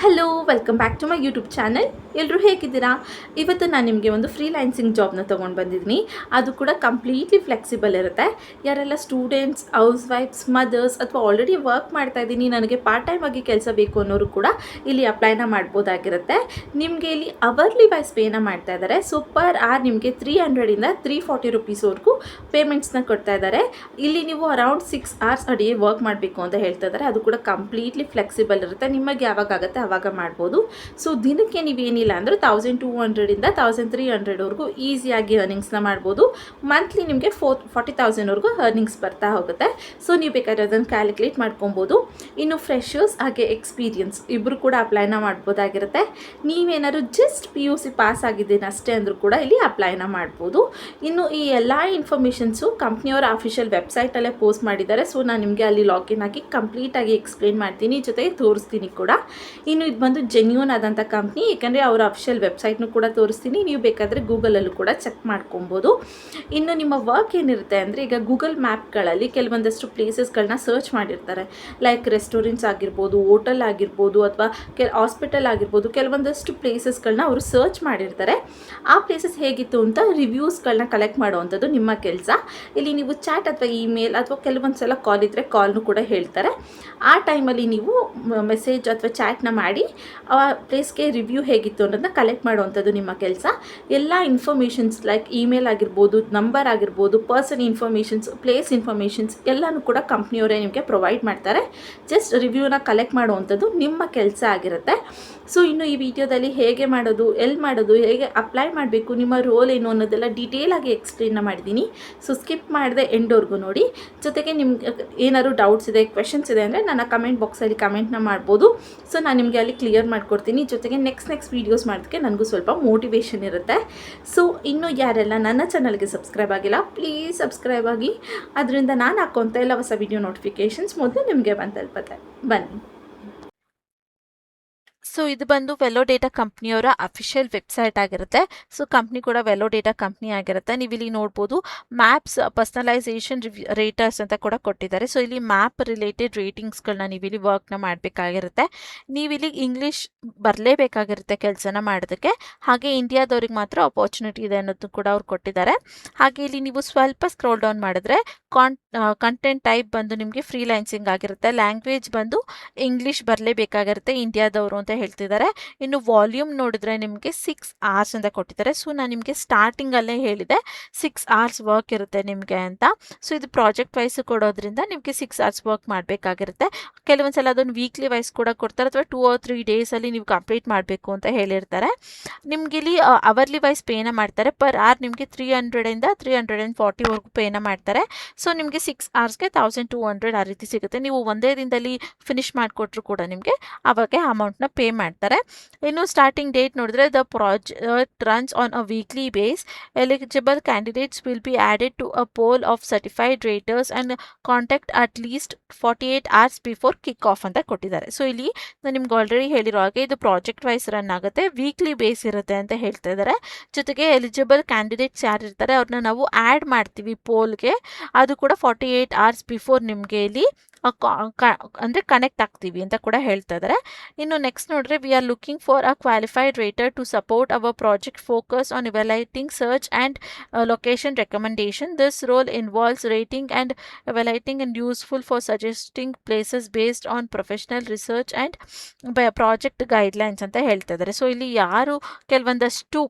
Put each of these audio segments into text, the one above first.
Hello welcome back to my YouTube channel. ಎಲ್ಲರೂ ಹೇಗಿದ್ದೀರಾ? ಇವತ್ತು ನಾನು ನಿಮಗೆ ಒಂದು ಫ್ರೀಲ್ಯಾನ್ಸಿಂಗ್ ಜಾಬ್ನ ತೊಗೊಂಡು ಬಂದಿದ್ದೀನಿ. ಅದು ಕೂಡ ಕಂಪ್ಲೀಟ್ಲಿ ಫ್ಲೆಕ್ಸಿಬಲ್ ಇರುತ್ತೆ. ಯಾರೆಲ್ಲ ಸ್ಟೂಡೆಂಟ್ಸ್, ಹೌಸ್ ವೈಫ್ಸ್, ಮದರ್ಸ್ ಅಥವಾ ಆಲ್ರೆಡಿ ವರ್ಕ್ ಮಾಡ್ತಾ ಇದ್ದೀನಿ, ನನಗೆ ಪಾರ್ಟ್ ಟೈಮ್ ಆಗಿ ಕೆಲಸ ಬೇಕು ಅನ್ನೋರು ಕೂಡ ಇಲ್ಲಿ ಅಪ್ಲೈನ ಮಾಡ್ಬೋದಾಗಿರುತ್ತೆ. ನಿಮಗೆ ಇಲ್ಲಿ ಅವರ್ಲಿ ವೈಸ್ ಪೇನ ಮಾಡ್ತಾ ಇದ್ದಾರೆ. ಸೊ ಪರ್ ಆರ್ ನಿಮಗೆ 300ಇಂದ 340 ರುಪೀಸ್ವರೆಗೂ ಪೇಮೆಂಟ್ಸ್ನ ಕೊಡ್ತಾ ಇದ್ದಾರೆ. ಇಲ್ಲಿ ನೀವು ಅರೌಂಡ್ 6 hours ಅಡಿಗೆ ವರ್ಕ್ ಮಾಡಬೇಕು ಅಂತ ಹೇಳ್ತಾ ಇದ್ದಾರೆ. ಅದು ಕೂಡ ಕಂಪ್ಲೀಟ್ಲಿ ಫ್ಲೆಕ್ಸಿಬಲ್ ಇರುತ್ತೆ. ನಿಮಗೆ ಯಾವಾಗ ಆಗುತ್ತೆ ಆವಾಗ ಮಾಡ್ಬೋದು. ಸೊ ದಿನಕ್ಕೆ ನೀವೇನಿಲ್ಲ ಅಂದರೆ 1200ಇಂದ 1300ವರೆಗೂ ಈಸಿಯಾಗಿ ಅರ್ನಿಂಗ್ಸ್ನ ಮಾಡ್ಬೋದು. ಮಂತ್ಲಿ ನಿಮಗೆ 40,000ವರೆಗೂ ಅರ್ನಿಂಗ್ಸ್ ಬರ್ತಾ ಹೋಗುತ್ತೆ. ಸೊ ನೀವು ಬೇಕಾದ್ರೆ ಅದನ್ನು ಕ್ಯಾಲ್ಕುಲೇಟ್ ಮಾಡ್ಕೊಬೋದು. ಇನ್ನು ಫ್ರೆಷರ್ಸ್ ಹಾಗೆ ಎಕ್ಸ್ಪೀರಿಯನ್ಸ್ ಇಬ್ಬರು ಕೂಡ ಅಪ್ಲೈನ ಮಾಡ್ಬೋದಾಗಿರುತ್ತೆ. ನೀವೇನಾದ್ರು ಜಸ್ಟ್ PUC ಪಾಸ್ ಆಗಿದ್ದೀನಿ ಅಷ್ಟೇ ಅಂದರೂ ಕೂಡ ಇಲ್ಲಿ ಅಪ್ಲೈನ ಮಾಡ್ಬೋದು. ಇನ್ನು ಈ ಎಲ್ಲ ಇನ್ಫಾರ್ಮೇಷನ್ಸು ಕಂಪ್ನಿಯವರ ಅಫಿಷಿಯಲ್ ವೆಬ್ಸೈಟಲ್ಲೇ ಪೋಸ್ಟ್ ಮಾಡಿದ್ದಾರೆ. ಸೊ ನಾನು ನಿಮಗೆ ಅಲ್ಲಿ ಲಾಗಿನ್ ಆಗಿ ಕಂಪ್ಲೀಟಾಗಿ ಎಕ್ಸ್ಪ್ಲೇನ್ ಮಾಡ್ತೀನಿ, ಜೊತೆಗೆ ತೋರಿಸ್ತೀನಿ ಕೂಡ. ಇನ್ನು ಇದು ಬಂದು ಜೆನ್ಯೂನ್ ಆದಂಥ ಕಂಪ್ನಿ, ಏಕೆಂದರೆ ಅವರ ಅಫಿಷಿಯಲ್ ವೆಬ್ಸೈಟ್ನು ಕೂಡ ತೋರಿಸ್ತೀನಿ. ನೀವು ಬೇಕಾದರೆ ಗೂಗಲಲ್ಲೂ ಕೂಡ ಚೆಕ್ ಮಾಡ್ಕೊಬೋದು. ಇನ್ನು ನಿಮ್ಮ ವರ್ಕ್ ಏನಿರುತ್ತೆ ಅಂದರೆ, ಈಗ ಗೂಗಲ್ ಮ್ಯಾಪ್ಗಳಲ್ಲಿ ಕೆಲವೊಂದಷ್ಟು ಪ್ಲೇಸಸ್ಗಳನ್ನ ಸರ್ಚ್ ಮಾಡಿರ್ತಾರೆ. ಲೈಕ್ ರೆಸ್ಟೋರೆಂಟ್ಸ್ ಆಗಿರ್ಬೋದು, ಹೋಟೆಲ್ ಆಗಿರ್ಬೋದು, ಅಥವಾ ಹಾಸ್ಪಿಟಲ್ ಆಗಿರ್ಬೋದು. ಕೆಲವೊಂದಷ್ಟು ಪ್ಲೇಸಸ್ಗಳನ್ನ ಅವರು ಸರ್ಚ್ ಮಾಡಿರ್ತಾರೆ. ಆ ಪ್ಲೇಸಸ್ ಹೇಗಿತ್ತು ಅಂತ ರಿವ್ಯೂಸ್ಗಳನ್ನ ಕಲೆಕ್ಟ್ ಮಾಡುವಂಥದ್ದು ನಿಮ್ಮ ಕೆಲಸ. ಇಲ್ಲಿ ನೀವು ಚಾಟ್ ಅಥವಾ ಇಮೇಲ್ ಅಥವಾ ಕೆಲವೊಂದು ಸಲ ಕಾಲ್ ಇದ್ದರೆ ಕಾಲ್ನು ಕೂಡ ಹೇಳ್ತಾರೆ. ಆ ಟೈಮಲ್ಲಿ ನೀವು ಮೆಸೇಜ್ ಅಥವಾ ಚಾಟ್ನ ಮಾಡಿ ಆ ಪ್ಲೇಸ್ಗೆ ರಿವ್ಯೂ ಹೇಗಿತ್ತು ಅನ್ನೋದನ್ನ ಕಲೆಕ್ಟ್ ಮಾಡುವಂಥದ್ದು ನಿಮ್ಮ ಕೆಲಸ. ಎಲ್ಲ ಇನ್ಫಾರ್ಮೇಷನ್ಸ್ ಲೈಕ್ ಇಮೇಲ್ ಆಗಿರ್ಬೋದು, ನಂಬರ್ ಆಗಿರ್ಬೋದು, ಪರ್ಸನ್ ಇನ್ಫಾರ್ಮೇಷನ್ಸ್, ಪ್ಲೇಸ್ ಇನ್ಫಾರ್ಮೇಷನ್ಸ್ ಎಲ್ಲನೂ ಕೂಡ ಕಂಪ್ನಿಯವರೇ ನಿಮಗೆ ಪ್ರೊವೈಡ್ ಮಾಡ್ತಾರೆ. ಜಸ್ಟ್ ರಿವ್ಯೂನ ಕಲೆಕ್ಟ್ ಮಾಡುವಂಥದ್ದು ನಿಮ್ಮ ಕೆಲಸ ಆಗಿರುತ್ತೆ. ಸೊ ಇನ್ನು ಈ ವಿಡಿಯೋದಲ್ಲಿ ಹೇಗೆ ಮಾಡೋದು, ಎಲ್ಲಿ ಮಾಡೋದು, ಹೇಗೆ ಅಪ್ಲೈ ಮಾಡಬೇಕು, ನಿಮ್ಮ ರೋಲ್ ಏನು ಅನ್ನೋದೆಲ್ಲ ಡೀಟೇಲಾಗಿ ಎಕ್ಸ್ಪ್ಲೇನ್ನ ಮಾಡಿದ್ದೀನಿ. ಸೊ ಸ್ಕಿಪ್ ಮಾಡದೆ ಎಂಡ್ವರೆಗೂ ನೋಡಿ. ಜೊತೆಗೆ ನಿಮ್ಗೆ ಏನಾದ್ರು ಡೌಟ್ಸ್ ಇದೆ, ಕ್ವೆಶನ್ಸ್ ಇದೆ ಅಂದರೆ ನನ್ನ ಕಮೆಂಟ್ ಬಾಕ್ಸಲ್ಲಿ ಕಮೆಂಟ್ನ ಮಾಡ್ಬೋದು. ಸೊ ನಾನು ನಿಮಗೆ ಅಲ್ಲಿ ಕ್ಲಿಯರ್ ಮಾಡ್ಕೊಡ್ತೀನಿ. ಜೊತೆಗೆ ನೆಕ್ಸ್ಟ್ ವೀಡಿಯೋಸ್ ಮಾಡೋದಕ್ಕೆ ನನಗೂ ಸ್ವಲ್ಪ ಮೋಟಿವೇಶನ್ ಇರುತ್ತೆ. ಸೊ ಇನ್ನು ಯಾರೆಲ್ಲ ನನ್ನ ಚಾನಲ್ಗೆ ಸಬ್ಸ್ಕ್ರೈಬ್ ಆಗಿಲ್ಲ, ಪ್ಲೀಸ್ ಸಬ್ಸ್ಕ್ರೈಬ್ ಆಗಿ. ಅದರಿಂದ ನಾನು ಹಾಕೋಂಥ ಎಲ್ಲ ಹೊಸ ವಿಡಿಯೋ ನೋಟಿಫಿಕೇಷನ್ಸ್ ಮೊದಲು ನಿಮಗೆ ಬಂದು ತಲುಪುತ್ತೆ. ಬನ್ನಿ. ಸೊ ಇದು ಬಂದು ವೆಲೋ ಡೇಟಾ ಕಂಪ್ನಿಯವರ ಅಫಿಷಿಯಲ್ ವೆಬ್ಸೈಟ್ ಆಗಿರುತ್ತೆ. ಸೊ ಕಂಪ್ನಿ ಕೂಡ ವೆಲೋ ಡೇಟಾ ಕಂಪ್ನಿ ಆಗಿರುತ್ತೆ. ನೀವು ಇಲ್ಲಿ ನೋಡ್ಬೋದು ಮ್ಯಾಪ್ಸ್ ಪರ್ಸನಲೈಸೇಷನ್ ರೇಟರ್ಸ್ ಅಂತ ಕೂಡ ಕೊಟ್ಟಿದ್ದಾರೆ. ಸೊ ಇಲ್ಲಿ ಮ್ಯಾಪ್ ರಿಲೇಟೆಡ್ ರೇಟಿಂಗ್ಸ್ಗಳನ್ನ ನೀವು ಇಲ್ಲಿ ವರ್ಕ್ನ ಮಾಡಬೇಕಾಗಿರುತ್ತೆ. ನೀವಿಲ್ಲಿ ಇಂಗ್ಲೀಷ್ ಬರಲೇಬೇಕಾಗಿರುತ್ತೆ ಕೆಲಸನ ಮಾಡೋದಕ್ಕೆ. ಹಾಗೆ ಇಂಡಿಯಾದವ್ರಿಗೆ ಮಾತ್ರ ಅಪಾರ್ಚುನಿಟಿ ಇದೆ ಅನ್ನೋದು ಕೂಡ ಅವ್ರು ಕೊಟ್ಟಿದ್ದಾರೆ. ಹಾಗೆ ಇಲ್ಲಿ ನೀವು ಸ್ವಲ್ಪ ಸ್ಕ್ರೋಲ್ ಡೌನ್ ಮಾಡಿದ್ರೆ ಕಂಟೆಂಟ್ ಟೈಪ್ ಬಂದು ನಿಮಗೆ ಫ್ರೀಲ್ಯಾನ್ಸಿಂಗ್ ಆಗಿರುತ್ತೆ. ಲ್ಯಾಂಗ್ವೇಜ್ ಬಂದು ಇಂಗ್ಲೀಷ್ ಬರಲೇಬೇಕಾಗಿರುತ್ತೆ, ಇಂಡಿಯಾದವರು ಅಂತ ಹೇಳ್ತಿದ್ದಾರೆ. ಇನ್ನು ವಾಲ್ಯೂಮ್ ನೋಡಿದ್ರೆ ನಿಮಗೆ 6 hours ಅಂತ ಕೊಟ್ಟಿದ್ದಾರೆ. ಸೊ ನಾನು ನಿಮಗೆ ಸ್ಟಾರ್ಟಿಂಗಲ್ಲೇ ಹೇಳಿದೆ 6 hours ವರ್ಕ್ ಇರುತ್ತೆ ನಿಮಗೆ ಅಂತ. ಸೊ ಇದು ಪ್ರಾಜೆಕ್ಟ್ ವೈಸ್ ಕೊಡೋದ್ರಿಂದ ನಿಮಗೆ 6 hours ವರ್ಕ್ ಮಾಡಬೇಕಾಗಿರುತ್ತೆ. ಕೆಲವೊಂದ್ಸಲ ಅದನ್ನು ವೀಕ್ಲಿ ವೈಸ್ ಕೂಡ ಕೊಡ್ತಾರೆ, ಅಥವಾ 2 or 3 ಡೇಸಲ್ಲಿ ನೀವು ಕಂಪ್ಲೀಟ್ ಮಾಡಬೇಕು ಅಂತ ಹೇಳಿರ್ತಾರೆ. ನಿಮ್ಗೆ ಇಲ್ಲಿ ಅವರ್ಲಿ ವೈಸ್ ಪೇನ ಮಾಡ್ತಾರೆ. ಪರ್ ಆರ್ ನಿಮಗೆ 300ಇಂದ 340ವರೆಗೂ ಪೇನ ಮಾಡ್ತಾರೆ. ಸೊ ನಿಮಗೆ 6 hoursಗೆ 1200 ಆ ರೀತಿ ಸಿಗುತ್ತೆ. ನೀವು ಒಂದೇ ದಿನದಲ್ಲಿ ಫಿನಿಶ್ ಮಾಡಿಕೊಟ್ರು ಕೂಡ ನಿಮಗೆ ಅವಾಗೆ ಅಮೌಂಟ್ನ ಪೇ ಮಾಡ್ತಾರೆ. ಇನ್ನು ಸ್ಟಾರ್ಟಿಂಗ್ ಡೇಟ್ ನೋಡಿದ್ರೆ the project runs on a weekly base. Eligible candidates will be added to a pool of certified raters and contact at least 48 hours before kick off ಅಂತ ಕೊಟ್ಟಿದ್ದಾರೆ. ಸೊ ಇಲ್ಲಿ ನಾನು ನಿಮ್ಗೆ ಆಲ್ರೆಡಿ ಹೇಳಿರೋ ಹಾಗೆ ಇದು ಪ್ರಾಜೆಕ್ಟ್ ವೈಸ್ ರನ್ ಆಗುತ್ತೆ, weekly base ಇರುತ್ತೆ ಅಂತ ಹೇಳ್ತಾ ಇದ್ದಾರೆ. ಜೊತೆಗೆ ಎಲಿಜಿಬಲ್ ಕ್ಯಾಂಡಿಡೇಟ್ಸ್ ಯಾರು ಇರ್ತಾರೆ ಅವ್ರನ್ನ ನಾವು ಆ್ಯಡ್ ಮಾಡ್ತೀವಿ ಪೋಲ್ಗೆ. ಅದು ಕೂಡ 48 hours ಬಿಫೋರ್ ನಿಮಗೆ ಇಲ್ಲಿ ಅಂದರೆ ಕನೆಕ್ಟ್ ಆಗ್ತೀವಿ ಅಂತ ಕೂಡ ಹೇಳ್ತಾ ಇದ್ದಾರೆ. ಇನ್ನು ನೆಕ್ಸ್ಟ್ ನೋಡ್ರೆ we are looking for a qualified rater to support our project focus on evaluating search and location recommendation. This role involves rating and evaluating and useful for suggesting places based on professional research and project guidelines ಅಂತ ಹೇಳ್ತಾ ಇದ್ದಾರೆ. So ಇಲ್ಲಿ ಯಾರು ಕೆಲವೊಂದಷ್ಟು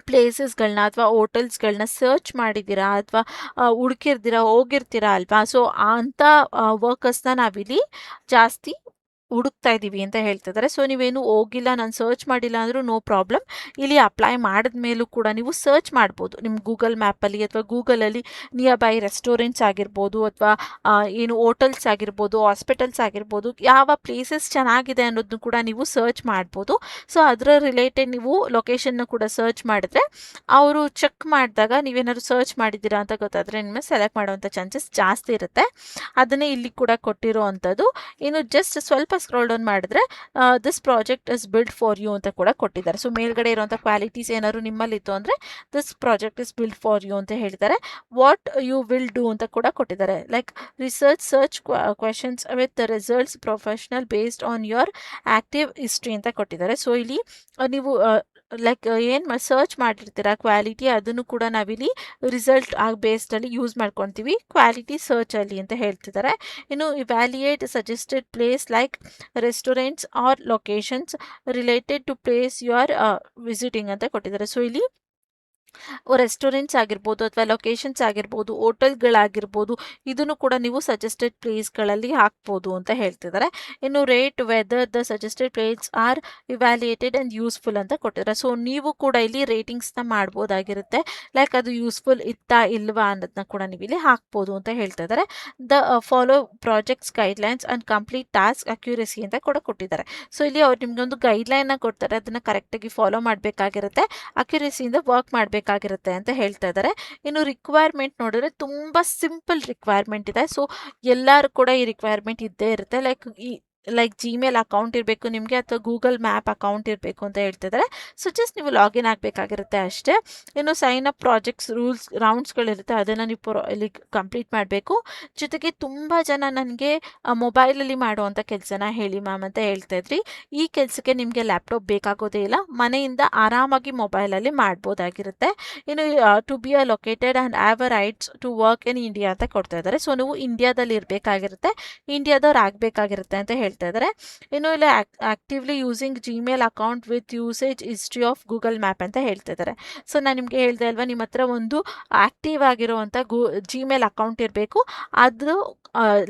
ಪ್ಲೇಸಸ್ಗಳನ್ನ ಅಥವಾ ಹೋಟೆಲ್ಸ್ಗಳನ್ನ search ಮಾಡಿದ್ದೀರಾ ಅಥವಾ ಹುಡುಕಿರ್ತೀರಾ, ಹೋಗಿರ್ತೀರಾ ಅಲ್ವಾ. ಸೊ ಅಂಥ ವರ್ಕರ್ಸ್ನ ನಾವಿಲ್ಲಿ ಜಾಸ್ತಿ ಹುಡುಕ್ತಾ ಇದ್ದೀವಿ ಅಂತ ಹೇಳ್ತಿದ್ದಾರೆ. ಸೊ ನೀವೇನು ಹೋಗಿಲ್ಲ, ನಾನು ಸರ್ಚ್ ಮಾಡಿಲ್ಲ ಅಂದರೂ ನೋ ಪ್ರಾಬ್ಲಮ್. ಇಲ್ಲಿ ಅಪ್ಲೈ ಮಾಡಿದ ಮೇಲೂ ಕೂಡ ನೀವು ಸರ್ಚ್ ಮಾಡ್ಬೋದು ನಿಮ್ಮ ಗೂಗಲ್ ಮ್ಯಾಪಲ್ಲಿ ಅಥವಾ ಗೂಗಲಲ್ಲಿ ನಿಯರ್ ಬೈ ರೆಸ್ಟೋರೆಂಟ್ಸ್ ಆಗಿರ್ಬೋದು, ಅಥವಾ ಏನು ಹೋಟೆಲ್ಸ್ ಆಗಿರ್ಬೋದು, ಹಾಸ್ಪಿಟಲ್ಸ್ ಆಗಿರ್ಬೋದು, ಯಾವ ಪ್ಲೇಸಸ್ ಚೆನ್ನಾಗಿದೆ ಅನ್ನೋದನ್ನು ಕೂಡ ನೀವು ಸರ್ಚ್ ಮಾಡ್ಬೋದು. ಸೊ ಅದರ ರಿಲೇಟೆಡ್ ನೀವು ಲೊಕೇಶನ್ನ ಕೂಡ ಸರ್ಚ್ ಮಾಡಿದ್ರೆ ಅವರು ಚೆಕ್ ಮಾಡಿದಾಗ ನೀವೇನಾದ್ರು ಸರ್ಚ್ ಮಾಡಿದ್ದೀರಾ ಅಂತ ಗೊತ್ತಾದರೆ ನಿಮಗೆ ಸೆಲೆಕ್ಟ್ ಮಾಡುವಂಥ ಚಾನ್ಸಸ್ ಜಾಸ್ತಿ ಇರುತ್ತೆ. ಅದನ್ನೇ ಇಲ್ಲಿ ಕೂಡ ಕೊಟ್ಟಿರೋ ಅಂಥದ್ದು. ಇನ್ನು ಜಸ್ಟ್ ಸ್ವಲ್ಪ ಸ್ಕ್ರೋಲ್ ಡೌನ್ ಮಾಡಿದ್ರೆ this project is build for you ಅಂತ ಕೂಡ ಕೊಟ್ಟಿದ್ದಾರೆ. ಸೊ ಮೇಲ್ಗಡೆ ಇರುವಂಥ ಕ್ವಾಲಿಟೀಸ್ ಏನಾದ್ರು ನಿಮ್ಮಲ್ಲಿತ್ತು ಅಂದರೆ this project is build for you ಅಂತ ಹೇಳಿದ್ದಾರೆ. ವಾಟ್ ಯು ವಿಲ್ ಡೂ ಅಂತ ಕೂಡ ಕೊಟ್ಟಿದ್ದಾರೆ. Like research search questions with results professional based on your active history ಅಂತ ಕೊಟ್ಟಿದ್ದಾರೆ. ಸೊ ಇಲ್ಲಿ ನೀವು ಲೈಕ್ ಏನು ಸರ್ಚ್ ಮಾಡಿರ್ತೀರಾ ಕ್ವಾಲಿಟಿ, ಅದನ್ನು ಕೂಡ ನಾವಿಲ್ಲಿ ರಿಸಲ್ಟ್ ಬೇಸ್ಡಲ್ಲಿ ಯೂಸ್ ಮಾಡ್ಕೊತೀವಿ ಕ್ವಾಲಿಟಿ ಸರ್ಚಲ್ಲಿ ಅಂತ ಹೇಳ್ತಿದ್ದಾರೆ. ಇನ್ನು evaluate suggested place like restaurants or locations related to place you are visiting ಅಂತ ಕೊಟ್ಟಿದ್ದಾರೆ. ಸೊ ಇಲ್ಲಿ ರೆಸ್ಟೋರೆಂಟ್ಸ್ ಆಗಿರ್ಬೋದು ಅಥವಾ ಲೊಕೇಶನ್ಸ್ ಆಗಿರ್ಬೋದು, ಹೋಟೆಲ್ಗಳಾಗಿರ್ಬೋದು, ಇದನ್ನು ಕೂಡ ನೀವು ಸಜೆಸ್ಟೆಡ್ ಪ್ಲೇಸ್ಗಳಲ್ಲಿ ಹಾಕ್ಬೋದು ಅಂತ ಹೇಳ್ತಿದ್ದಾರೆ. ಇನ್ನು rate whether the suggested place are evaluated and useful ಅಂತ ಕೊಟ್ಟಿದ್ದಾರೆ. ಸೊ ನೀವು ಕೂಡ ಇಲ್ಲಿ ರೇಟಿಂಗ್ಸ್ನ ಮಾಡ್ಬೋದಾಗಿರುತ್ತೆ. ಲೈಕ್ ಅದು ಯೂಸ್ಫುಲ್ ಇತ್ತಾ ಇಲ್ವಾ ಅನ್ನೋದನ್ನ ಕೂಡ ನೀವು ಇಲ್ಲಿ ಹಾಕ್ಬೋದು ಅಂತ ಹೇಳ್ತಾ ಇದ್ದಾರೆ. The follow projects guidelines and complete task accuracy ಅಂತ ಕೂಡ ಕೊಟ್ಟಿದ್ದಾರೆ. ಸೊ ಇಲ್ಲಿ ಅವ್ರು ನಿಮ್ಗೆ ಒಂದು ಗೈಡ್ಲೈನ್ನ ಕೊಡ್ತಾರೆ, ಅದನ್ನು ಕರೆಕ್ಟಾಗಿ ಫಾಲೋ ಮಾಡಬೇಕಾಗಿರುತ್ತೆ, ಅಕ್ಯುರೇಸಿಯಿಂದ ವರ್ಕ್ ಮಾಡಬೇಕಾಗಿರುತ್ತೆ ಅಂತ ಹೇಳ್ತಾ ಇದ್ದಾರೆ. ಇನ್ನು ರಿಕ್ವೈರ್ಮೆಂಟ್ ನೋಡಿದ್ರೆ ತುಂಬ ಸಿಂಪಲ್ ರಿಕ್ವೈರ್ಮೆಂಟ್ ಇದೆ. ಸೊ ಎಲ್ಲರೂ ಕೂಡ ಈ ರಿಕ್ವೈರ್ಮೆಂಟ್ ಇದ್ದೇ ಇರುತ್ತೆ. ಲೈಕ್ ಜಿಮೇಲ್ ಅಕೌಂಟ್ ಇರಬೇಕು ನಿಮಗೆ ಅಥವಾ ಗೂಗಲ್ ಮ್ಯಾಪ್ ಅಕೌಂಟ್ ಇರಬೇಕು ಅಂತ ಹೇಳ್ತಿದ್ದಾರೆ. ಸೊ ಜಸ್ಟ್ ನೀವು ಲಾಗಿನ್ ಆಗಬೇಕಾಗಿರುತ್ತೆ ಅಷ್ಟೇ. ಇನ್ನು ಸೈನ್ ಅಪ್ ಪ್ರಾಜೆಕ್ಟ್ಸ್ ರೂಲ್ಸ್ ರೌಂಡ್ಸ್ಗಳಿರುತ್ತೆ, ಅದನ್ನು ನೀವು ಇಲ್ಲಿ ಕಂಪ್ಲೀಟ್ ಮಾಡಬೇಕು. ಜೊತೆಗೆ ತುಂಬ ಜನ ನನಗೆ ಮೊಬೈಲಲ್ಲಿ ಮಾಡುವಂಥ ಕೆಲಸನ ಹೇಳಿ ಮ್ಯಾಮ್ ಅಂತ ಹೇಳ್ತಾ ಇದ್ರಿ. ಈ ಕೆಲಸಕ್ಕೆ ನಿಮಗೆ ಲ್ಯಾಪ್ಟಾಪ್ ಬೇಕಾಗೋದೇ ಇಲ್ಲ, ಮನೆಯಿಂದ ಆರಾಮಾಗಿ ಮೊಬೈಲಲ್ಲಿ ಮಾಡ್ಬೋದಾಗಿರುತ್ತೆ. ಇನ್ನು to be a located and have a rights to work in India ಅಂತ ಕೊಡ್ತಾ ಇದ್ದಾರೆ. ಸೊ ನೀವು ಇಂಡಿಯಾದಲ್ಲಿ ಇರಬೇಕಾಗಿರುತ್ತೆ, ಇಂಡಿಯಾದವ್ರು ಆಗಬೇಕಾಗಿರುತ್ತೆ ಅಂತ ಹೇಳ್ತಾ ಇದ್ದಾರೆ. ಇನ್ನು ಇಲ್ಲಿ actively using Gmail account with usage history of Google map ಅಂತ ಹೇಳ್ತಾ ಇದ್ದಾರೆ. ಸೊ ನಾನು ನಿಮಗೆ ಹೇಳ್ದೆ ಅಲ್ವಾ, ನಿಮ್ಮ ಹತ್ರ ಒಂದು ಆಕ್ಟಿವ್ ಆಗಿರುವಂಥ ಜಿಮೇಲ್ ಅಕೌಂಟ್ ಇರಬೇಕು, ಅದು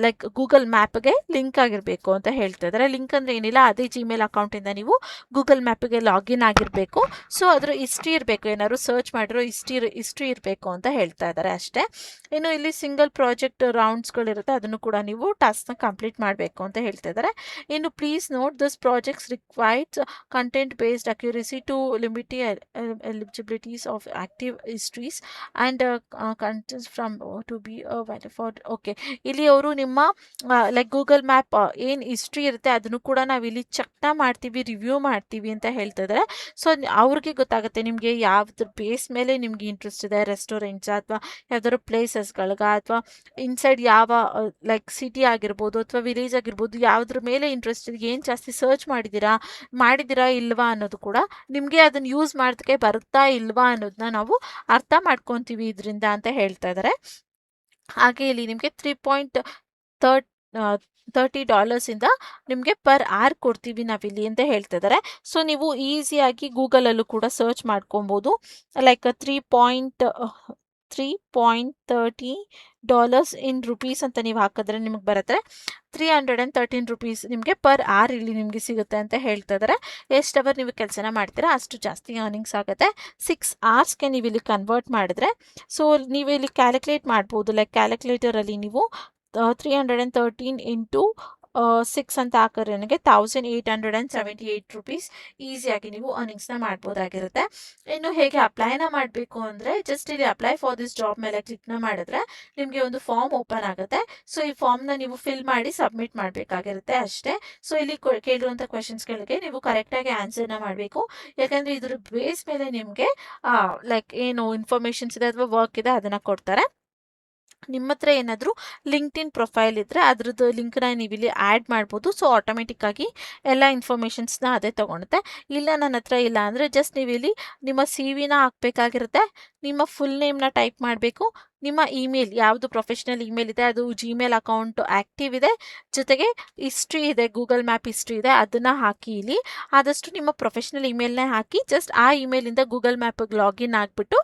ಲೈಕ್ ಗೂಗಲ್ ಮ್ಯಾಪ್ಗೆ ಲಿಂಕ್ ಆಗಿರಬೇಕು ಅಂತ ಹೇಳ್ತಾ ಇದ್ದಾರೆ. ಲಿಂಕ್ ಅಂದರೆ ಏನಿಲ್ಲ, ಅದೇ ಜಿಮೇಲ್ ಅಕೌಂಟಿಂದ ನೀವು ಗೂಗಲ್ ಮ್ಯಾಪ್ಗೆ ಲಾಗಿನ್ ಆಗಿರಬೇಕು. ಸೊ ಅದರ ಹಿಸ್ಟ್ರಿ ಇರಬೇಕು, ಏನಾದ್ರು ಸರ್ಚ್ ಮಾಡಿರೋ ಹಿಸ್ಟ್ರಿ ಇರಬೇಕು ಅಂತ ಹೇಳ್ತಾ ಇದ್ದಾರೆ ಅಷ್ಟೇ. ಇನ್ನು ಇಲ್ಲಿ ಸಿಂಗಲ್ ಪ್ರಾಜೆಕ್ಟ್ ರೌಂಡ್ಸ್ಗಳಿರುತ್ತೆ, ಅದನ್ನು ಕೂಡ ನೀವು ಟಾಸ್ಕ್ನ ಕಂಪ್ಲೀಟ್ ಮಾಡಬೇಕು ಅಂತ ಹೇಳ್ತಾ ಇದ್ದಾರೆ. ಇನ್ನು please note this projects requires content based accuracy to limit eligibilities of active histories and contents from to be for okay. ಇಲ್ಲಿ ಅವರು ನಿಮ್ಮ ಲೈಕ್ ಗೂಗಲ್ ಮ್ಯಾಪ್ ಏನು ಹಿಸ್ಟ್ರಿ ಇರುತ್ತೆ ಅದನ್ನು ಕೂಡ ನಾವು ಇಲ್ಲಿ ಚೆಕ್ನ ಮಾಡ್ತೀವಿ, ರಿವ್ಯೂ ಮಾಡ್ತೀವಿ ಅಂತ ಹೇಳ್ತಾ ಇದ್ದಾರೆ. ಸೊ ಅವ್ರಿಗೆ ಗೊತ್ತಾಗುತ್ತೆ ನಿಮಗೆ ಯಾವ್ದ್ರ ಬೇಸ್ ಮೇಲೆ ನಿಮ್ಗೆ ಇಂಟ್ರೆಸ್ಟ್ ಇದೆ, ರೆಸ್ಟೋರೆಂಟ್ಸ್ ಅಥವಾ ಯಾವ್ದಾದ್ರು ಪ್ಲೇಸಸ್ಗಳಿಗೆ ಅಥವಾ ಇನ್ಸೈಡ್ ಯಾವ ಲೈಕ್ ಸಿಟಿ ಆಗಿರ್ಬೋದು ಅಥವಾ ವಿಲೇಜ್ ಆಗಿರ್ಬೋದು, ಯಾವುದ್ರ ಮೇಲೆ ಇಂಟ್ರೆಸ್ಟ್ ಇದೆ, ಏನು ಜಾಸ್ತಿ ಸರ್ಚ್ ಮಾಡಿದ್ದೀರಾ ಇಲ್ವಾ ಅನ್ನೋದು ಕೂಡ ನಿಮಗೆ ಅದನ್ನು ಯೂಸ್ ಮಾಡೋದಕ್ಕೆ ಬರುತ್ತಾ ಇಲ್ವಾ ಅನ್ನೋದನ್ನ ನಾವು ಅರ್ಥ ಮಾಡ್ಕೊತೀವಿ ಇದರಿಂದ ಅಂತ ಹೇಳ್ತಾ ಇದ್ದಾರೆ. ಹಾಗೆ ಇಲ್ಲಿ ನಿಮಗೆ $30 ನಿಮಗೆ ಪರ್ ಅವರ್ ಕೊಡ್ತೀವಿ ನಾವಿಲ್ಲಿ ಅಂತ ಹೇಳ್ತಾ ಇದ್ದಾರೆ. ಸೊ ನೀವು ಈಸಿಯಾಗಿ ಗೂಗಲಲ್ಲೂ ಕೂಡ ಸರ್ಚ್ ಮಾಡ್ಕೊಬೋದು. ಲೈಕ್ $3.30 ಇನ್ ರುಪೀಸ್ ಅಂತ ನೀವು ಹಾಕಿದ್ರೆ ನಿಮಗೆ ಬರುತ್ತೆ $313 ನಿಮಗೆ ಪರ್ ಅವರ್ ಇಲ್ಲಿ ನಿಮಗೆ ಸಿಗುತ್ತೆ ಅಂತ ಹೇಳ್ತಾ ಇದ್ದಾರೆ. ಎಷ್ಟು ಅವರ್ ನೀವು ಕೆಲಸನ ಮಾಡ್ತೀರಾ ಅಷ್ಟು ಜಾಸ್ತಿ ಅರ್ನಿಂಗ್ಸ್ ಆಗುತ್ತೆ. 6 ಅವರ್ಸ್ಗೆ ನೀವು ಇಲ್ಲಿ ಕನ್ವರ್ಟ್ ಮಾಡಿದ್ರೆ ಸೊ ನೀವು ಇಲ್ಲಿ ಕ್ಯಾಲ್ಕುಲೇಟ್ ಮಾಡ್ಬೋದು. ಲೈಕ್ ಕ್ಯಾಲ್ಕುಲೇಟರಲ್ಲಿ ನೀವು 313 ಇಂಟು 6 ಅಂತ ಹಾಕಿದ್ರೆ ನನಗೆ $1,878 ಈಸಿಯಾಗಿ ನೀವು ಅರ್ನಿಂಗ್ಸ್ನ ಮಾಡ್ಬೋದಾಗಿರುತ್ತೆ. ಇನ್ನು ಹೇಗೆ ಅಪ್ಲೈನ ಮಾಡಬೇಕು ಅಂದರೆ ಜಸ್ಟ್ ಇಲ್ಲಿ ಅಪ್ಲೈ ಫಾರ್ ದಿಸ್ ಜಾಬ್ ಮೇಲೆ ಕ್ಲಿಕ್ನ ಮಾಡಿದ್ರೆ ನಿಮಗೆ ಒಂದು ಫಾರ್ಮ್ ಓಪನ್ ಆಗುತ್ತೆ. ಸೊ ಈ ಫಾರ್ಮ್ನ ನೀವು ಫಿಲ್ ಮಾಡಿ ಸಬ್ಮಿಟ್ ಮಾಡಬೇಕಾಗಿರುತ್ತೆ ಅಷ್ಟೇ. ಸೊ ಇಲ್ಲಿ ಕೇಳಿರುವಂಥ ಕ್ವೆಶನ್ಸ್ಗಳಿಗೆ ನೀವು ಕರೆಕ್ಟಾಗಿ ಆನ್ಸರ್ನ ಮಾಡಬೇಕು. ಯಾಕಂದರೆ ಇದ್ರ ಬೇಸ್ ಮೇಲೆ ನಿಮಗೆ ಲೈಕ್ ಏನು ಇನ್ಫಾರ್ಮೇಷನ್ಸ್ ಇದೆ ಅಥವಾ ವರ್ಕ್ ಇದೆ ಅದನ್ನು ಕೊಡ್ತಾರೆ. ನಿಮ್ಮ ಹತ್ರ ಏನಾದರೂ ಲಿಂಕ್ಡ್ಇನ್ ಪ್ರೊಫೈಲ್ ಇದ್ದರೆ ಅದ್ರದ್ದು ಲಿಂಕ್ನ ನೀವು ಇಲ್ಲಿ ಆ್ಯಡ್ ಮಾಡ್ಬೋದು. ಸೊ ಆಟೋಮೆಟಿಕ್ಕಾಗಿ ಎಲ್ಲ ಇನ್ಫಾರ್ಮೇಷನ್ಸ್ನ ಅದೇ ತೊಗೊಳುತ್ತೆ. ಇಲ್ಲ ನನ್ನ ಹತ್ರ ಇಲ್ಲ ಅಂದರೆ ಜಸ್ಟ್ ನೀವು ಇಲ್ಲಿ ನಿಮ್ಮ CV ಹಾಕಬೇಕಾಗಿರುತ್ತೆ, ನಿಮ್ಮ ಫುಲ್ ನೇಮ್ನ ಟೈಪ್ ಮಾಡಬೇಕು, ನಿಮ್ಮ ಇಮೇಲ್ ಯಾವುದು ಪ್ರೊಫೆಷ್ನಲ್ ಇಮೇಲ್ ಇದೆ ಅದು ಜಿಮೇಲ್ ಅಕೌಂಟ್ ಆ್ಯಕ್ಟಿವ್ ಇದೆ, ಜೊತೆಗೆ ಹಿಸ್ಟ್ರಿ ಇದೆ, ಗೂಗಲ್ ಮ್ಯಾಪ್ ಹಿಸ್ಟ್ರಿ ಇದೆ, ಅದನ್ನು ಹಾಕಿ ಇಲ್ಲಿ ಆದಷ್ಟು ನಿಮ್ಮ ಪ್ರೊಫೆಷ್ನಲ್ ಇಮೇಲ್ನೇ ಹಾಕಿ ಜಸ್ಟ್ ಆ ಇಮೇಲಿಂದ ಗೂಗಲ್ ಮ್ಯಾಪಿಗೆ ಲಾಗಿನ್ ಆಗಿಬಿಟ್ಟು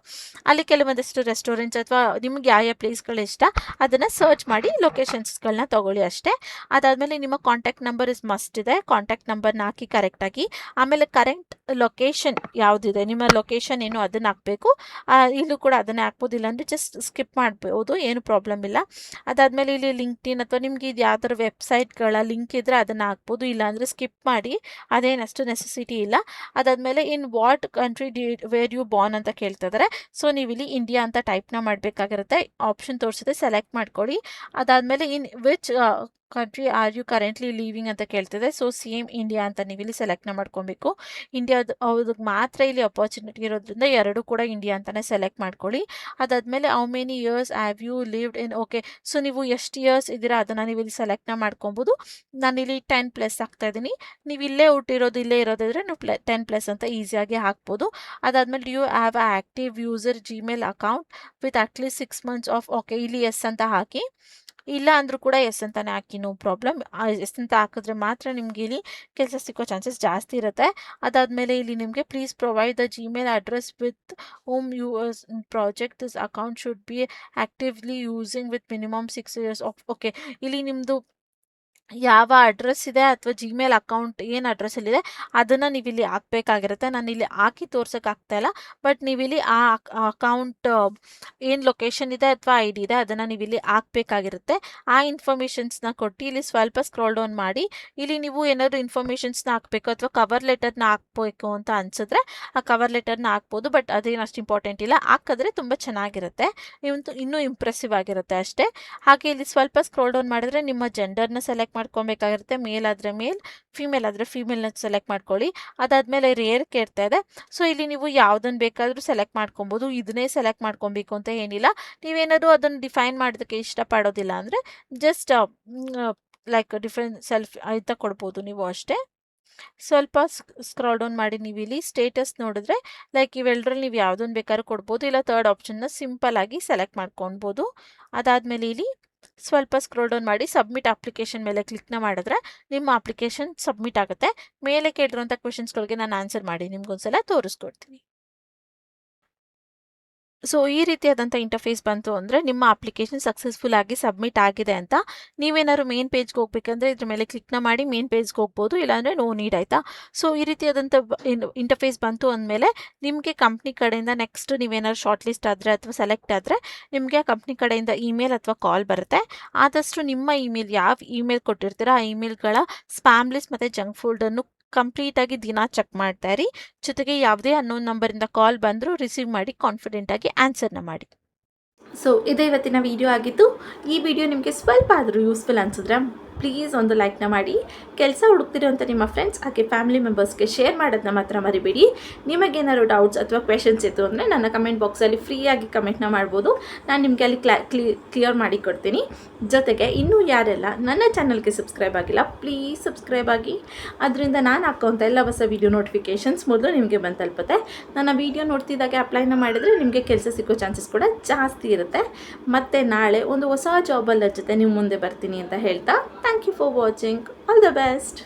ಅಲ್ಲಿ ಕೆಲವೊಂದಷ್ಟು ರೆಸ್ಟೋರೆಂಟ್ಸ್ ಅಥವಾ ನಿಮ್ಗೆ ಯಾವ ಪ್ಲೇಸ್ಗಳು ಇಷ್ಟ ಅದನ್ನು ಸರ್ಚ್ ಮಾಡಿ ಲೊಕೇಶನ್ಸ್ಗಳನ್ನ ತೊಗೊಳ್ಳಿ ಅಷ್ಟೇ. ಅದಾದಮೇಲೆ ನಿಮ್ಮ ಕಾಂಟ್ಯಾಕ್ಟ್ ನಂಬರ್ ಮಸ್ಟ್ ಇದೆ, ಕಾಂಟ್ಯಾಕ್ಟ್ ನಂಬರ್ನ ಹಾಕಿ ಕರೆಕ್ಟಾಗಿ. ಆಮೇಲೆ ಕರೆಂಟ್ ಲೊಕೇಶನ್ ಯಾವುದಿದೆ ನಿಮ್ಮ ಲೊಕೇಶನ್ ಏನು ಅದನ್ನು ಹಾಕಬೇಕು. ಇಲ್ಲೂ ಕೂಡ ಅದನ್ನೇ ಹಾಕ್ಬೋದಿಲ್ಲ ಅಂದರೆ ಜಸ್ಟ್ ಸ್ಕಿಪ್ ಮಾಡ್ಬೋದು, ಏನು ಪ್ರಾಬ್ಲಮ್ ಇಲ್ಲ. ಅದಾದಮೇಲೆ ಇಲ್ಲಿ ಲಿಂಕ್ಡ್ಇನ್ ಅಥವಾ ನಿಮ್ಗೆ ಇದು ಯಾವ್ದಾರ ವೆಬ್ಸೈಟ್ಗಳ ಲಿಂಕ್ ಇದ್ದರೆ ಅದನ್ನು ಹಾಕ್ಬೋದು, ಇಲ್ಲಾಂದರೆ ಸ್ಕಿಪ್ ಮಾಡಿ, ಅದೇನಷ್ಟು ನೆಸೆಸಿಟಿ ಇಲ್ಲ. ಅದಾದಮೇಲೆ in what country where you born ಅಂತ ಕೇಳ್ತಾ ಇದ್ದಾರೆ. ಸೊ ನೀವು ಇಲ್ಲಿ ಇಂಡಿಯಾ ಅಂತ ಟೈಪ್ನ ಮಾಡಬೇಕಾಗಿರುತ್ತೆ. ಆಪ್ಷನ್ ತೋರಿಸಿದೆ, ಸೆಲೆಕ್ಟ್ ಮಾಡ್ಕೊಳ್ಳಿ. ಅದಾದಮೇಲೆ in which country are you currently living ಅಂತ ಕೇಳ್ತಿದೆ. ಸೊ ಸೇಮ್ ಇಂಡಿಯಾ ಅಂತ ನೀವು ಇಲ್ಲಿ ಸೆಲೆಕ್ಟ್ನ ಮಾಡ್ಕೊಬೇಕು. ಇಂಡಿಯಾದ ಅವ್ರಿಗೆ ಮಾತ್ರ ಇಲ್ಲಿ ಅಪಾರ್ಚುನಿಟಿ ಇರೋದ್ರಿಂದ ಎರಡು ಕೂಡ ಇಂಡಿಯಾ ಅಂತಲೇ ಸೆಲೆಕ್ಟ್ ಮಾಡ್ಕೊಳ್ಳಿ. ಅದಾದಮೇಲೆ how many years have you lived in, okay. So ನೀವು ಎಷ್ಟು ಇಯರ್ಸ್ ಇದ್ದೀರಾ ಅದನ್ನು ನೀವು ಇಲ್ಲಿ ಸೆಲೆಕ್ಟ್ನ ಮಾಡ್ಕೊಬೋದು. ನಾನಿಲ್ಲಿ 10+ ಆಗ್ತಾ ಇದ್ದೀನಿ. ನೀವು ಇಲ್ಲೇ ಹುಟ್ಟಿರೋದು ಇಲ್ಲೇ ಇರೋದಿದ್ರೆ ನೀವು 10+ ಅಂತ ಈಸಿಯಾಗಿ ಹಾಕ್ಬೋದು. ಅದಾದಮೇಲೆ you have a active user Gmail account with at least 6 months of, okay, ಇಲ್ಲಿ ಎಸ್ ಅಂತ ಹಾಕಿ. ಇಲ್ಲ ಅಂದರೂ ಕೂಡ ಎಸ್ ಅಂತಾನೆ ಹಾಕಿ, ನೋ ಪ್ರಾಬ್ಲಮ್. ಎಸ್ ಅಂತ ಹಾಕಿದ್ರೆ ಮಾತ್ರ ನಿಮ್ಗೆ ಇಲ್ಲಿ ಕೆಲಸ ಸಿಕ್ಕೋ ಚಾನ್ಸಸ್ ಜಾಸ್ತಿ ಇರುತ್ತೆ. ಅದಾದಮೇಲೆ ಇಲ್ಲಿ ನಿಮಗೆ please provide the Gmail address with home use project this account should be actively using with minimum 6 years of, okay. ಇಲ್ಲಿ ನಿಮ್ಮದು ಯಾವ ಅಡ್ರೆಸ್ ಇದೆ ಅಥವಾ ಜಿಮೇಲ್ ಅಕೌಂಟ್ ಏನು ಅಡ್ರೆಸ್ಸಲ್ಲಿದೆ ಅದನ್ನು ನೀವು ಇಲ್ಲಿ ಹಾಕಬೇಕಾಗಿರುತ್ತೆ. ನಾನು ಇಲ್ಲಿ ಹಾಕಿ ತೋರ್ಸೋಕ್ಕಾಗ್ತಾ ಇಲ್ಲ, ಬಟ್ ನೀವಿಲ್ಲಿ ಆ ಅಕೌಂಟ್ ಏನು ಲೊಕೇಶನ್ ಇದೆ ಅಥವಾ ಐ ಡಿ ಇದೆ ಅದನ್ನು ನೀವು ಇಲ್ಲಿ ಹಾಕಬೇಕಾಗಿರುತ್ತೆ. ಆ ಇನ್ಫಾರ್ಮೇಷನ್ಸ್ನ ಕೊಟ್ಟು ಇಲ್ಲಿ ಸ್ವಲ್ಪ ಸ್ಕ್ರೋಲ್ ಡೌನ್ ಮಾಡಿ. ಇಲ್ಲಿ ನೀವು ಏನಾದರೂ ಇನ್ಫಾರ್ಮೇಷನ್ಸ್ನ ಹಾಕಬೇಕು ಅಥವಾ ಕವರ್ ಲೆಟರ್ನ ಹಾಕಬೇಕು ಅಂತ ಅನಿಸಿದ್ರೆ ಆ ಕವರ್ ಲೆಟರ್ನ ಹಾಕ್ಬೋದು, ಬಟ್ ಅದೇನು ಅಷ್ಟು ಇಂಪಾರ್ಟೆಂಟ್ ಇಲ್ಲ. ಹಾಕಿದ್ರೆ ತುಂಬ ಚೆನ್ನಾಗಿರುತ್ತೆ, ಇನ್ನೂ ಇಂಪ್ರೆಸಿವ್ ಆಗಿರುತ್ತೆ ಅಷ್ಟೇ. ಹಾಗೆ ಇಲ್ಲಿ ಸ್ವಲ್ಪ ಸ್ಕ್ರೋಲ್ ಡೌನ್ ಮಾಡಿದ್ರೆ ನಿಮ್ಮ ಜೆಂಡರ್ನ ಸೆಲೆಕ್ಟ್ ಮಾಡ್ಕೊಬೇಕಾಗಿರುತ್ತೆ. ಮೇಲ್ ಆದರೆ ಮೇಲ್, ಫಿಮೇಲ್ ಆದರೆ ಫಿಮೇಲ್ನ ಸೆಲೆಕ್ಟ್ ಮಾಡ್ಕೊಳ್ಳಿ. ಅದಾದಮೇಲೆ ರೇರ್ ಕೇಳ್ತಾ ಇದೆ. ಸೊ ಇಲ್ಲಿ ನೀವು ಯಾವುದನ್ನು ಬೇಕಾದರೂ ಸೆಲೆಕ್ಟ್ ಮಾಡ್ಕೊಬೋದು, ಇದನ್ನೇ ಸೆಲೆಕ್ಟ್ ಮಾಡ್ಕೊಬೇಕು ಅಂತ ಏನಿಲ್ಲ. ನೀವೇನಾದರೂ ಅದನ್ನು ಡಿಫೈನ್ ಮಾಡೋದಕ್ಕೆ ಇಷ್ಟಪಡೋದಿಲ್ಲ ಅಂದರೆ ಜಸ್ಟ್ ಲೈಕ್ ಡಿಫ್ರೆಂಟ್ ಸೆಲ್ಫ್ ಅಂತ ಕೊಡ್ಬೋದು ನೀವು ಅಷ್ಟೇ. ಸ್ವಲ್ಪ ಸ್ಕ್ರಾಲ್ ಡೌನ್ ಮಾಡಿ ನೀವು ಇಲ್ಲಿ ಸ್ಟೇಟಸ್ ನೋಡಿದ್ರೆ ಲೈಕ್ ಇವೆಲ್ಲರಲ್ಲಿ ನೀವು ಯಾವುದನ್ನು ಬೇಕಾದ್ರೂ ಕೊಡ್ಬೋದು, ಇಲ್ಲ ಥರ್ಡ್ ಆಪ್ಷನ್ನ ಸಿಂಪಲ್ ಆಗಿ ಸೆಲೆಕ್ಟ್ ಮಾಡ್ಕೊಳ್ಬೋದು. ಅದಾದಮೇಲೆ ಇಲ್ಲಿ ಸ್ವಲ್ಪ ಸ್ಕ್ರೋಲ್ ಡೌನ್ ಮಾಡಿ ಸಬ್ಮಿಟ್ ಅಪ್ಲಿಕೇಶನ್ ಮೇಲೆ ಕ್ಲಿಕ್ನ ಮಾಡಿದ್ರೆ ನಿಮ್ಮ ಅಪ್ಲಿಕೇಶನ್ ಸಬ್ಮಿಟ್ ಆಗುತ್ತೆ. ಮೇಲೆ ಕೇಳಿರುವಂಥ ಕ್ವೆಶನ್ಸ್ಗಳಿಗೆ ನಾನು ಆನ್ಸರ್ ಮಾಡಿ ನಿಮ್ಗೊಂದ್ಸಲ ತೋರಿಸ್ಕೊಡ್ತೀನಿ. ಸೊ ಈ ರೀತಿಯಾದಂಥ ಇಂಟರ್ಫೇಸ್ ಬಂತು ಅಂದರೆ ನಿಮ್ಮ ಅಪ್ಲಿಕೇಶನ್ ಸಕ್ಸಸ್ಫುಲ್ ಆಗಿ ಸಬ್ಮಿಟ್ ಆಗಿದೆ ಅಂತ. ನೀವೇನಾದ್ರು ಮೇನ್ ಪೇಜ್ಗೆ ಹೋಗ್ಬೇಕಂದ್ರೆ ಇದ್ರ ಮೇಲೆ ಕ್ಲಿಕ್ನ ಮಾಡಿ ಮೇನ್ ಪೇಜ್ಗೆ ಹೋಗ್ಬೋದು, ಇಲ್ಲಾಂದರೆ ನೋ ನೀಡ್, ಆಯಿತಾ. ಸೊ ಈ ರೀತಿಯಾದಂಥ ಇಂಟರ್ಫೇಸ್ ಬಂತು ಅಂದಮೇಲೆ ನಿಮಗೆ ಕಂಪ್ನಿ ಕಡೆಯಿಂದ ನೆಕ್ಸ್ಟ್ ನೀವೇನಾದ್ರು ಶಾರ್ಟ್ ಲಿಸ್ಟ್ ಆದರೆ ಅಥವಾ ಸೆಲೆಕ್ಟ್ ಆದರೆ ನಿಮಗೆ ಆ ಕಂಪ್ನಿ ಕಡೆಯಿಂದ ಇಮೇಲ್ ಅಥವಾ ಕಾಲ್ ಬರುತ್ತೆ. ಆದಷ್ಟು ನಿಮ್ಮ ಇಮೇಲ್ ಯಾವ ಇಮೇಲ್ ಕೊಟ್ಟಿರ್ತೀರ ಆ ಇಮೇಲ್ಗಳ ಸ್ಪ್ಯಾಮ್ ಲಿಸ್ಟ್ ಮತ್ತು ಜಂಕ್ ಫೋಲ್ಡರ್ನು ಕಂಪ್ಲೀಟಾಗಿ ದಿನ ಚೆಕ್ ಮಾಡ್ತಾ ಇರಿ. ಜೊತೆಗೆ ಯಾವುದೇ ಅನ್ನೋನ್ ನಂಬರಿಂದ ಕಾಲ್ ಬಂದರೂ ರಿಸೀವ್ ಮಾಡಿ ಕಾನ್ಫಿಡೆಂಟಾಗಿ ಆನ್ಸರ್ನ ಮಾಡಿ. ಸೊ ಇದೇ ಇವತ್ತಿನ ವಿಡಿಯೋ ಆಗಿತ್ತು. ಈ ವಿಡಿಯೋ ನಿಮಗೆ ಸ್ವಲ್ಪ ಆದರೂ ಯೂಸ್ಫುಲ್ ಅನಿಸಿದ್ರೆ ಪ್ಲೀಸ್ ಒಂದು ಲೈಕ್ನ ಮಾಡಿ. ಕೆಲಸ ಹುಡುಕ್ತಿರೋಂಥ ನಿಮ್ಮ ಫ್ರೆಂಡ್ಸ್ ಹಾಗೆ ಫ್ಯಾಮಿಲಿ ಮೆಂಬರ್ಸ್ಗೆ ಶೇರ್ ಮಾಡೋದನ್ನ ಮಾತ್ರ ಮರಿಬೇಡಿ. ನಿಮಗೇನಾದ್ರು ಡೌಟ್ಸ್ ಅಥವಾ ಕ್ವೆಶನ್ಸ್ ಇತ್ತು ಅಂದರೆ ನನ್ನ ಕಮೆಂಟ್ ಬಾಕ್ಸಲ್ಲಿ ಫ್ರೀಯಾಗಿ ಕಮೆಂಟ್ನ ಮಾಡ್ಬೋದು. ನಾನು ನಿಮಗೆ ಅಲ್ಲಿ ಕ್ಲಿಯರ್ ಮಾಡಿ ಕೊಡ್ತೀನಿ. ಜೊತೆಗೆ ಇನ್ನೂ ಯಾರೆಲ್ಲ ನನ್ನ ಚಾನಲ್ಗೆ ಸಬ್ಸ್ಕ್ರೈಬ್ ಆಗಿಲ್ಲ ಪ್ಲೀಸ್ ಸಬ್ಸ್ಕ್ರೈಬ್ ಆಗಿ. ಅದರಿಂದ ನಾನು ಹಾಕೋಂಥ ಎಲ್ಲ ಹೊಸ ವೀಡಿಯೋ ನೋಟಿಫಿಕೇಷನ್ಸ್ ಮೊದಲು ನಿಮಗೆ ಬಂದು ತಲುಪುತ್ತೆ. ನನ್ನ ವೀಡಿಯೋ ನೋಡ್ತಿದ್ದಾಗೆ ಅಪ್ಲೈನ ಮಾಡಿದರೆ ನಿಮಗೆ ಕೆಲಸ ಸಿಕ್ಕೋ ಚಾನ್ಸಸ್ ಕೂಡ ಜಾಸ್ತಿ ಇರುತ್ತೆ. ಮತ್ತು ನಾಳೆ ಒಂದು ಹೊಸ ಜಾಬಲ್ಲ ಜೊತೆ ನಿಮ್ಮ ಮುಂದೆ ಬರ್ತೀನಿ ಅಂತ ಹೇಳ್ತಾ thank you for watching. All the best.